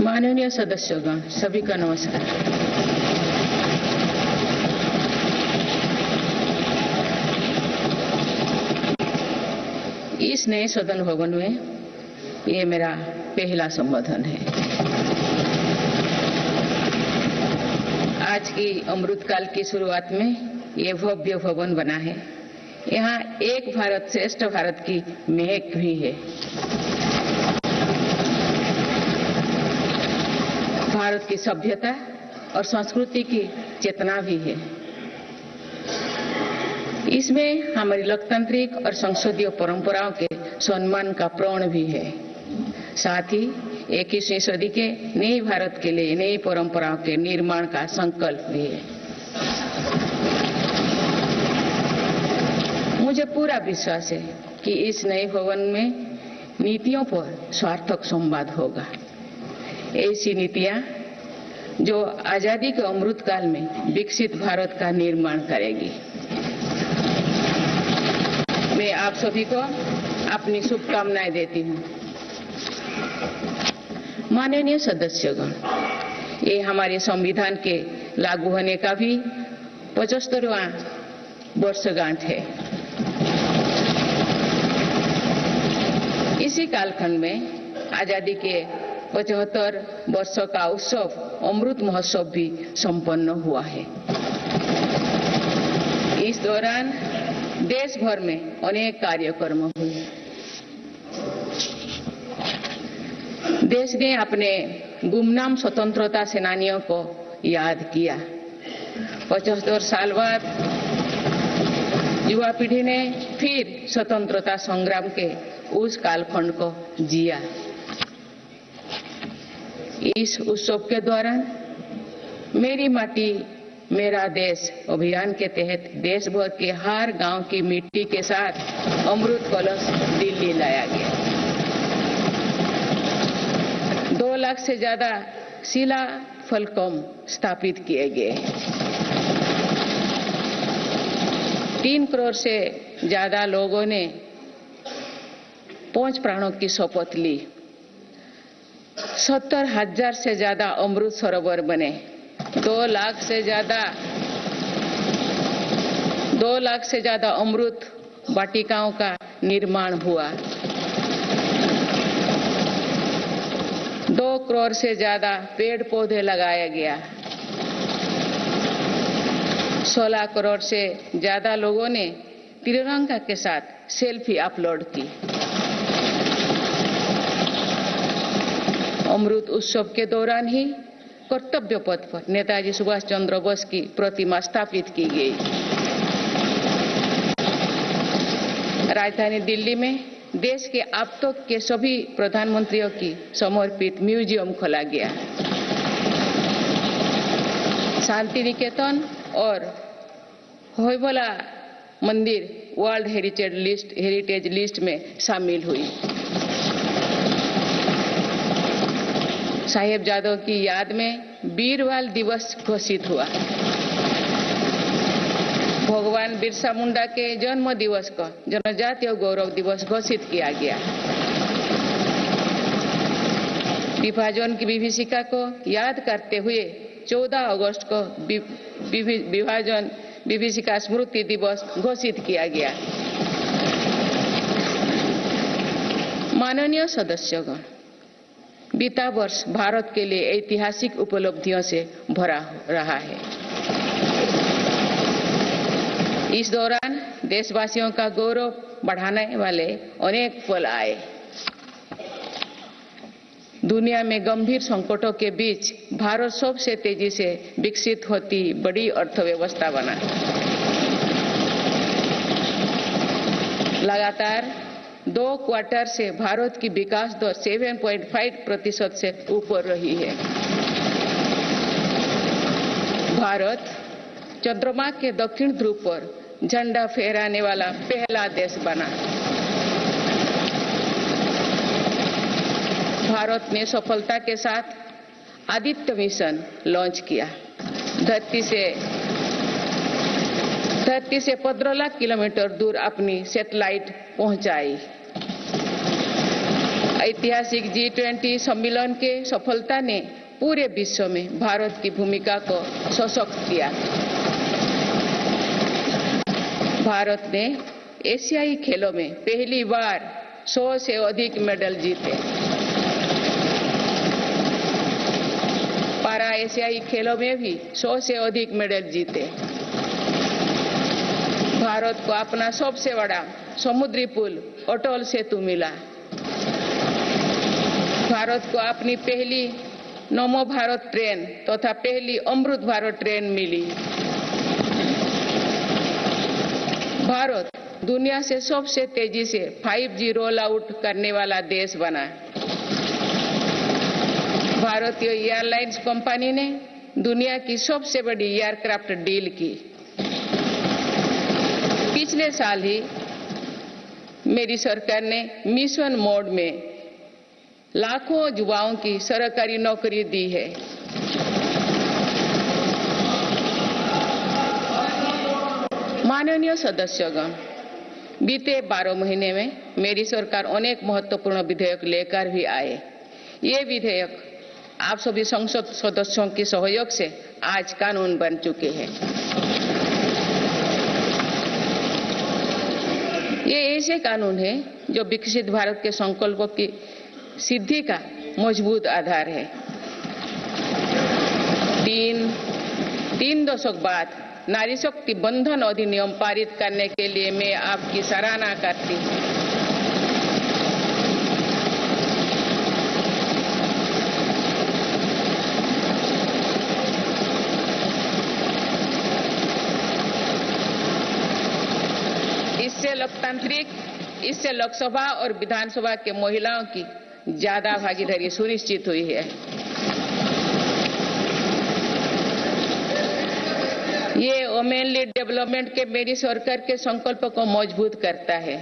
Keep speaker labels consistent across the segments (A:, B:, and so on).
A: माननीय सदस्यगण, सभी का नमस्कार। इस नए सदन भवन में ये मेरा पहला संबोधन है। आज की अमृतकाल की शुरुआत में ये भव्य भवन बना है। यहाँ एक भारत श्रेष्ठ भारत की महक भी है। भारत की सभ्यता और संस्कृति की चेतना भी है। इसमें हमारी लोकतांत्रिक और संसदीय परंपराओं के सम्मान का प्रण भी है। साथ ही 21वीं सदी के नए भारत के लिए नई परंपराओं के निर्माण का संकल्प भी है। मुझे पूरा विश्वास है कि इस नए भवन में नीतियों पर सार्थक संवाद होगा। ऐसी नीतियां जो आजादी के अमृतकाल में विकसित भारत का निर्माण करेगी। मैं आप सभी को अपनी शुभकामनाएं देती हूं। माननीय सदस्यगण, ये हमारे संविधान के लागू होने का भी 75वां वर्षगांठ है। इसी कालखंड में आजादी के 75 वर्षों का उत्सव अमृत महोत्सव भी संपन्न हुआ है। इस दौरान देश भर में अनेक कार्यक्रम हुए। देश ने अपने गुमनाम स्वतंत्रता सेनानियों को याद किया। 75 साल बाद युवा पीढ़ी ने फिर स्वतंत्रता संग्राम के उस कालखंड को जिया। इस उत्सव के दौरान मेरी माटी मेरा देश अभियान के तहत देश भर के हर गांव की मिट्टी के साथ अमृत कलश दिल्ली लाया गया। 2 लाख से ज्यादा शिला फलकों स्थापित किए गए। 3 करोड़ से ज्यादा लोगों ने 5 प्राणों की शपथ ली। 70,000 से ज्यादा अमृत सरोवर बने। 2 लाख से ज्यादा अमृत वाटिकाओं का निर्माण हुआ। 2 करोड़ से ज्यादा पेड़ पौधे लगाया गया। 16 करोड़ से ज्यादा लोगों ने तिरंगा के साथ सेल्फी अपलोड की। अमृत उत्सव के दौरान ही कर्तव्य पथ पर नेताजी सुभाष चंद्र बोस की प्रतिमा स्थापित की गई। राजधानी दिल्ली में देश के अब तक के सभी प्रधानमंत्रियों की समर्पित म्यूजियम खोला गया। शांति निकेतन और होयबला मंदिर वर्ल्ड हेरिटेज लिस्ट में शामिल हुई। साहिबजादों की याद में वीरवाल दिवस घोषित हुआ। भगवान बिरसा मुंडा के जन्म दिवस को जनजातीय गौरव दिवस घोषित किया गया। विभाजन की विभीषिका को याद करते हुए 14 अगस्त को विभाजन विभीषिका स्मृति दिवस घोषित किया गया। माननीय सदस्यगण, बीता वर्ष भारत के लिए ऐतिहासिक उपलब्धियों से भरा रहा है। इस दौरान देशवासियों का गौरव बढ़ाने वाले अनेक पल आए। दुनिया में गंभीर संकटों के बीच भारत सबसे तेजी से विकसित होती बड़ी अर्थव्यवस्था बना। लगातार 2 क्वार्टर से भारत की विकास दर 7.5% से ऊपर रही है। भारत चंद्रमा के दक्षिण ध्रुव पर झंडा फहराने वाला पहला देश बना। भारत ने सफलता के साथ आदित्य मिशन लॉन्च किया। धरती से 15 लाख किलोमीटर दूर अपनी सैटेलाइट पहुंचाई। ऐतिहासिक G20 सम्मेलन के सफलता ने पूरे विश्व में भारत की भूमिका को सशक्त किया। भारत ने एशियाई खेलों में पहली बार 100 से अधिक मेडल जीते। पारा एशियाई खेलों में भी 100 से अधिक मेडल जीते। भारत को अपना सबसे बड़ा समुद्री पुल अटल सेतु मिला। भारत को अपनी पहली नमो भारत ट्रेन तथा पहली अमृत भारत ट्रेन मिली। भारत दुनिया से सबसे तेजी से 5G रोल आउट करने वाला देश बना। भारतीय एयरलाइंस कंपनी ने दुनिया की सबसे बड़ी एयरक्राफ्ट डील की। पिछले साल ही मेरी सरकार ने मिशन मोड में लाखों युवाओं की सरकारी नौकरी दी है। माननीय सदस्यगण, बीते 12 महीने में मेरी सरकार अनेक महत्वपूर्ण विधेयक लेकर भी आए। ये विधेयक आप सभी संसद सदस्यों के सहयोग से आज कानून बन चुके हैं। ये ऐसे कानून हैं जो विकसित भारत के संकल्पों की सिद्धि का मजबूत आधार है। तीन दशक बाद नारी शक्ति बंधन अधिनियम पारित करने के लिए मैं आपकी सराहना करती हूँ। इससे लोकसभा और विधानसभा के महिलाओं की ज्यादा भागीदारी सुनिश्चित हुई है। ये वुमेन लीड डेवलपमेंट के मेरी सरकार के संकल्प को मजबूत करता है।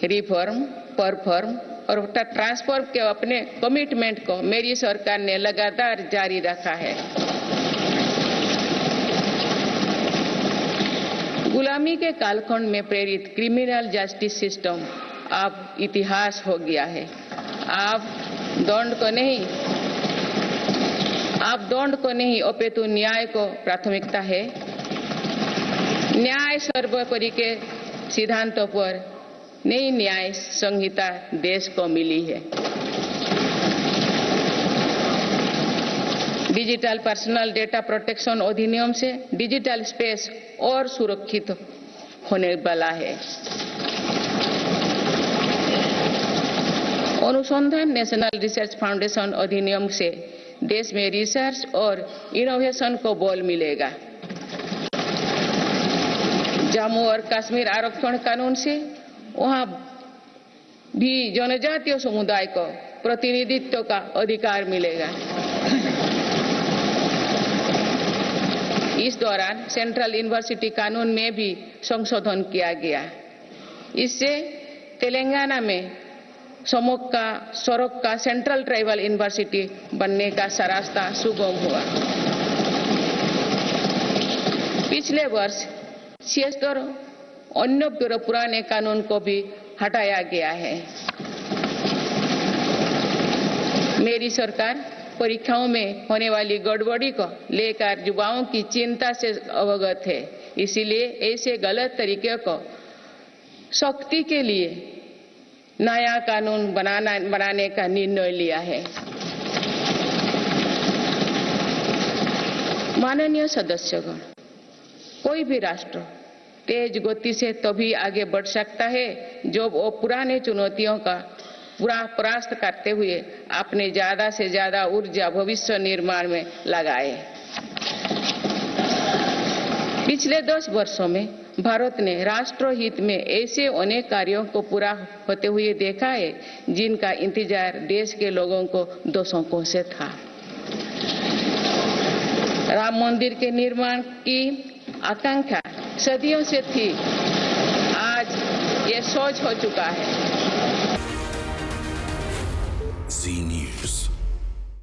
A: रिफॉर्म, परफॉर्म और ट्रांसफॉर्म के अपने कमिटमेंट को मेरी सरकार ने लगातार जारी रखा है। गुलामी के कालखंड में प्रेरित क्रिमिनल जस्टिस सिस्टम अब इतिहास हो गया है। आप दंड को नहीं अपितु न्याय को प्राथमिकता है। न्याय सर्वोपरि के सिद्धांतों पर नई न्याय संहिता देश को मिली है। डिजिटल पर्सनल डेटा प्रोटेक्शन अधिनियम से डिजिटल स्पेस और सुरक्षित होने वाला है। अनुसंधान नेशनल रिसर्च फाउंडेशन अधिनियम से देश में रिसर्च और इनोवेशन को बल मिलेगा। जम्मू और कश्मीर आरक्षण कानून से वहां भी जनजातीय समुदाय को प्रतिनिधित्व का अधिकार मिलेगा। इस दौरान सेंट्रल यूनिवर्सिटी कानून में भी संशोधन किया गया। इससे तेलंगाना में सरोक का सेंट्रल ट्राइबल यूनिवर्सिटी बनने का रास्ता सुगम हुआ। पिछले वर्ष 76 अन्य पुराने कानून को भी हटाया गया है। मेरी सरकार परीक्षाओं में होने वाली गड़बड़ी को लेकर युवाओं की चिंता से अवगत है। इसीलिए ऐसे गलत तरीके को सख्ती के लिए नया कानून बनाने का निर्णय लिया है। माननीय सदस्यगण, कोई भी राष्ट्र तेज गति से तभी आगे बढ़ सकता है जब वो पुराने चुनौतियों का परास्त करते हुए अपने ज्यादा से ज्यादा ऊर्जा भविष्य निर्माण में लगाए। पिछले 10 वर्षों में भारत ने राष्ट्र हित में ऐसे अनेक कार्यों को पूरा होते हुए देखा है जिनका इंतजार देश के लोगों को दशकों से था। राम मंदिर के निर्माण की आकांक्षा सदियों से थी, आज ये सोच हो चुका है।